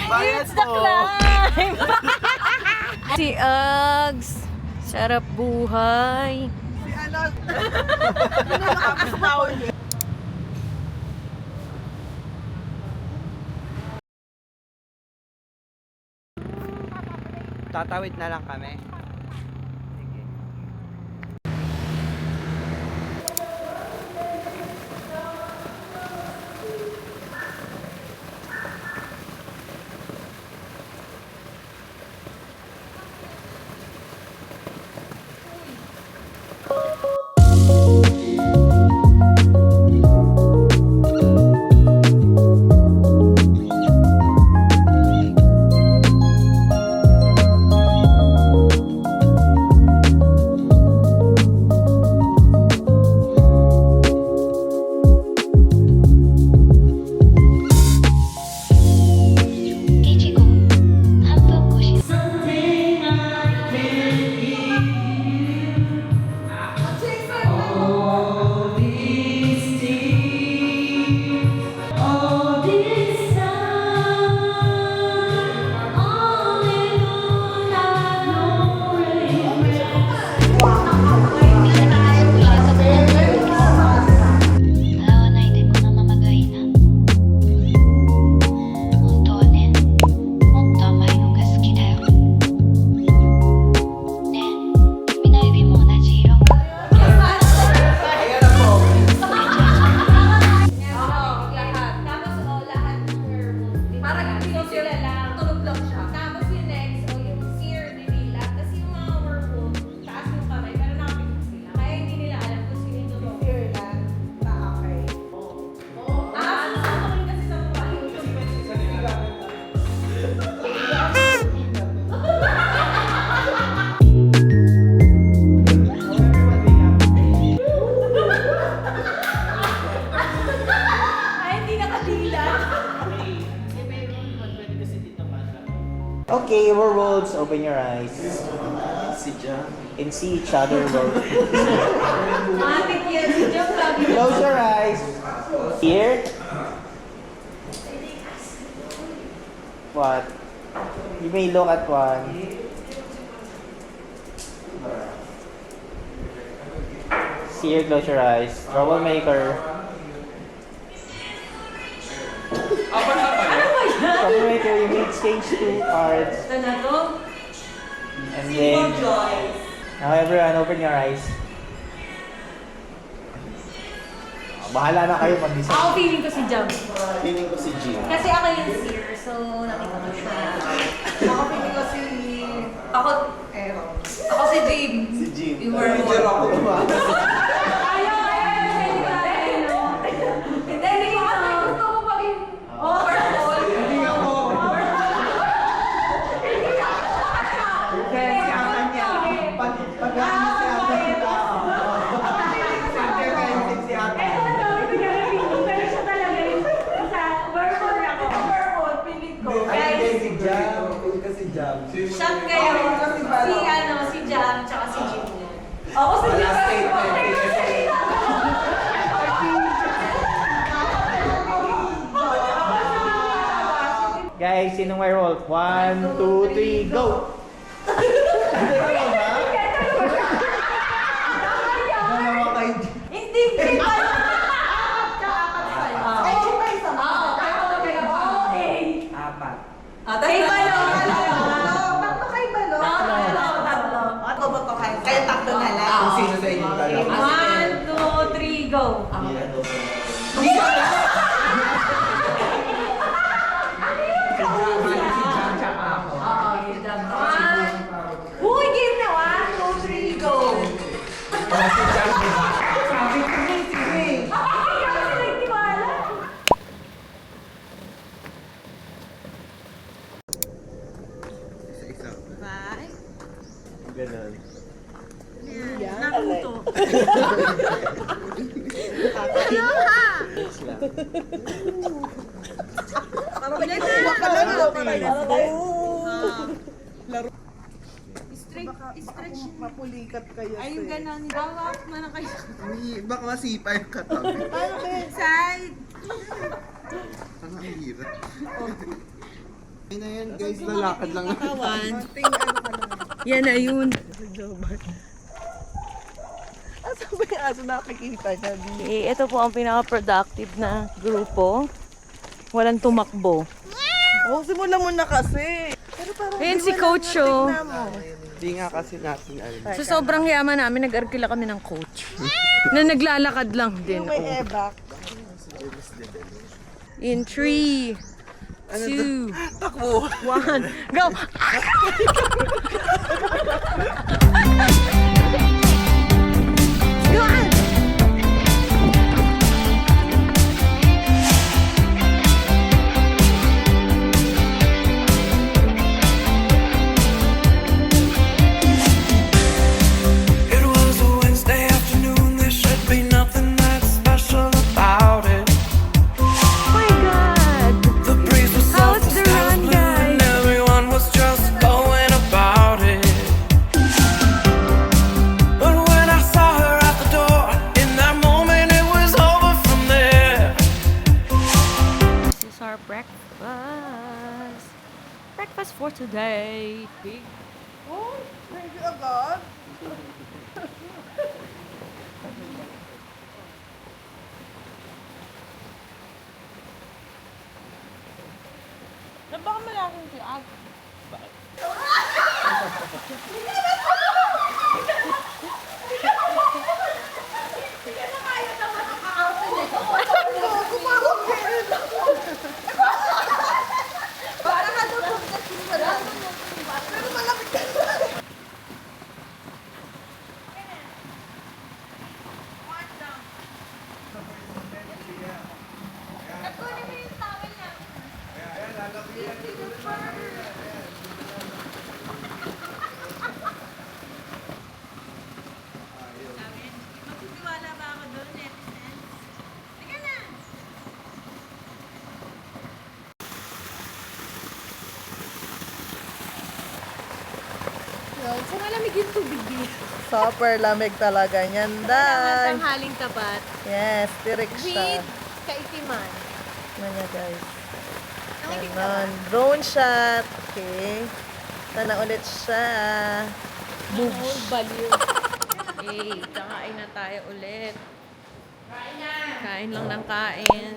It's the climb! Si Uggs. Sarap buhay. Si ano? Ano nakapastawan niya? Tatawid na lang kami. Sige. Okay, werewolves, open your eyes. And see each other. Close your eyes. Here. What? You may look at one. See here, close your eyes. Troublemaker. Troublemaker, you may exchange 2 cards. And then, now everyone, open your eyes. Bahala na kayo mag-decide. Ako feeling ko si Jam. Feeling ko si Jim. Kasi ako yung seer, so nakita ko siya. Ako pili ko si... Ako, Ero. ako si Jim. Si Jim. You were more. Hindi ko kasi gusto ko maging overall. Hindi ako. Kasi ang kanya, pag-ano si ate yung tao. Siyempre kayo si ate. Ay, si Jam. Kasi Jam. Shot kayo. Si ano, si Jam, tsaka si Jim. Ako si Jim. Guys, sinong werewolf? 1, 2, 3, go! Dalawa kayo. Hindi, hindi pa. Apat. Kay Balo. Tatlo kayo ba, no? Tatlo. Ako ba to kayo? Kaya tatlo na lang. Kung sino sa inyong dalawa? 1, 2, 3, go. Si Jam tsaka ako. Oo, si Jam. 1. Uy, game na. 1, 2, 3, go. Si Jam, di ba? Sabi ko na si Ray. Ay, ako sila yung tiwala. Bye. Ganun. Naruto. Huwag ka lang. Laro. Stretch. Mapulikat kayo. Ayun ganon. Bawak mo na kayo. Baka masipa yung katabi. Paano ba? Side. Ang hirap. Ayun na yan guys, lalakad lang. Yan na yun. Asa ba yung aso nakikita niya? Eh, ito po ang pinaka-productive na grupo. Walang tumakbo. Oh, simulan mo na kasi. Pero parang Ayan si Coach, oh. Hindi nga kasi natin alam. So, sobrang yaman namin, nag-arkila kami ng coach. Na naglalakad lang din. Yung may Oh. e-back. In 3, 2, Takbo! 1, go! Go on! It was a Wednesday afternoon, there should be nothing that special about it. My God! The breeze was How's soft, the the sky was run, blue, guys? and everyone was just going about it. But when I saw her at the door, in that moment it was over from there. This is our breakfast. Breakfast for today. Oh, thank you agad. Baka malaking si Ag. Magtitiwala ba ako doon, netizens? Sige na! Yun, so malamig yung tubig dito. Super lamig talaga niyan, Day. Haling tapat. Yes, tirik siya. With kaitiman. Ano niya, guys? Ganon. Drone shot. Okay. Sana ulit siya. Old baliw. Hey, kakain na tayo ulit. Kain lang ng kain.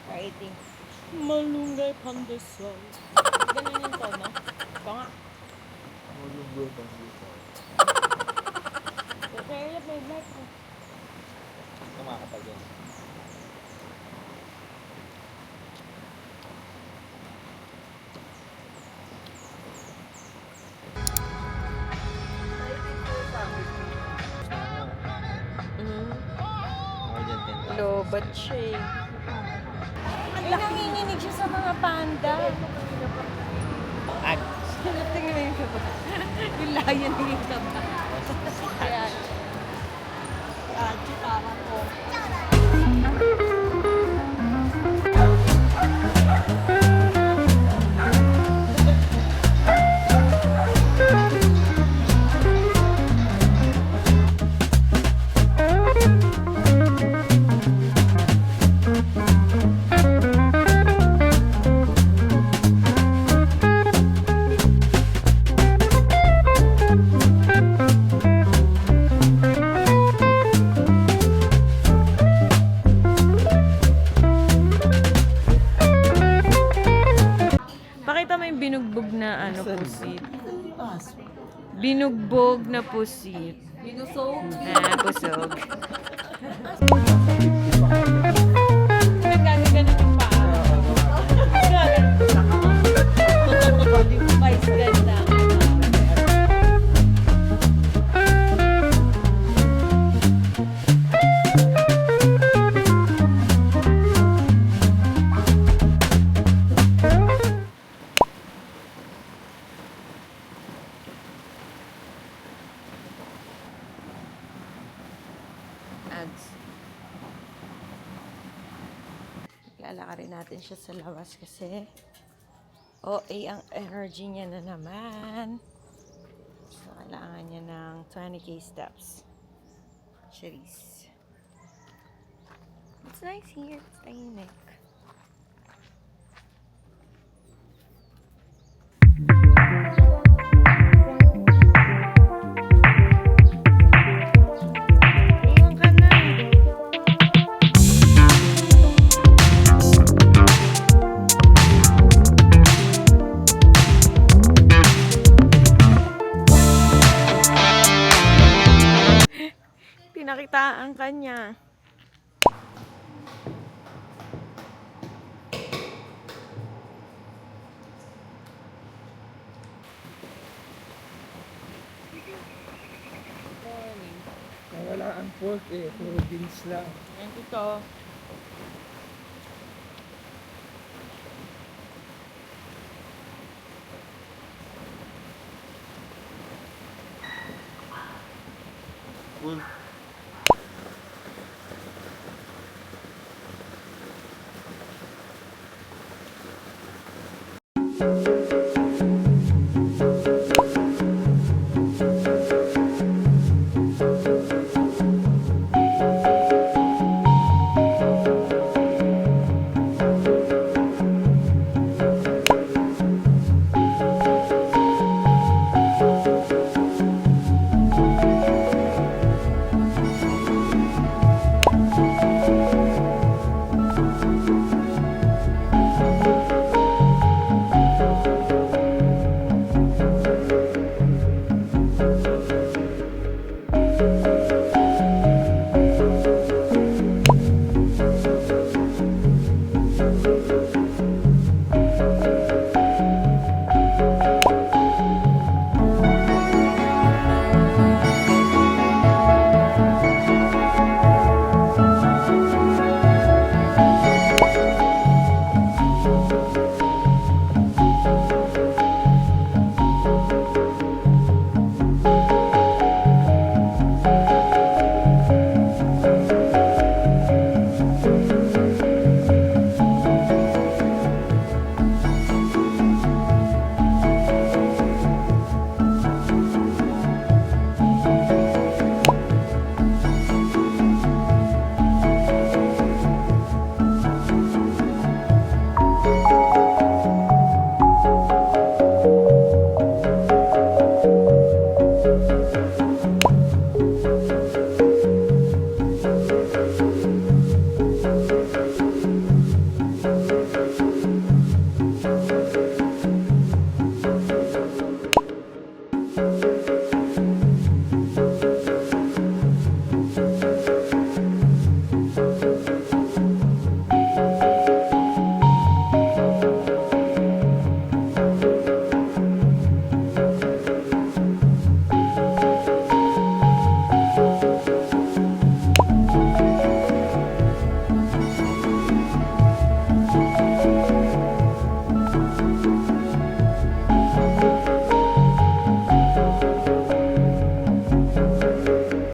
Kaiting. Malunggay pandesal. Ganun yung tono. Baka. Prepare na may black. Kumakapag yan. More than 10,000. Lobat siya eh. Ay, nanginginig siya sa mga panda. Ag. Tingnan mo yung kaba. Yung lion na yung kaba. Kaya, parang ko. Pakita mo yung binugbog na ano, pusit. Binugbog na pusit. Binusog? Ah, pusog. Nagkagaganap yung paa. Mais ganda. Ads. Lalakarin natin siya sa labas kasi OA ang energy niya na naman. So, kailangan niya ng 20k steps. Cherise. It's nice here. It's tahimik. Iwan ka na. Pinakitaan ka niya. Wala ang pork eh, puro beans lang. Yan ito. Full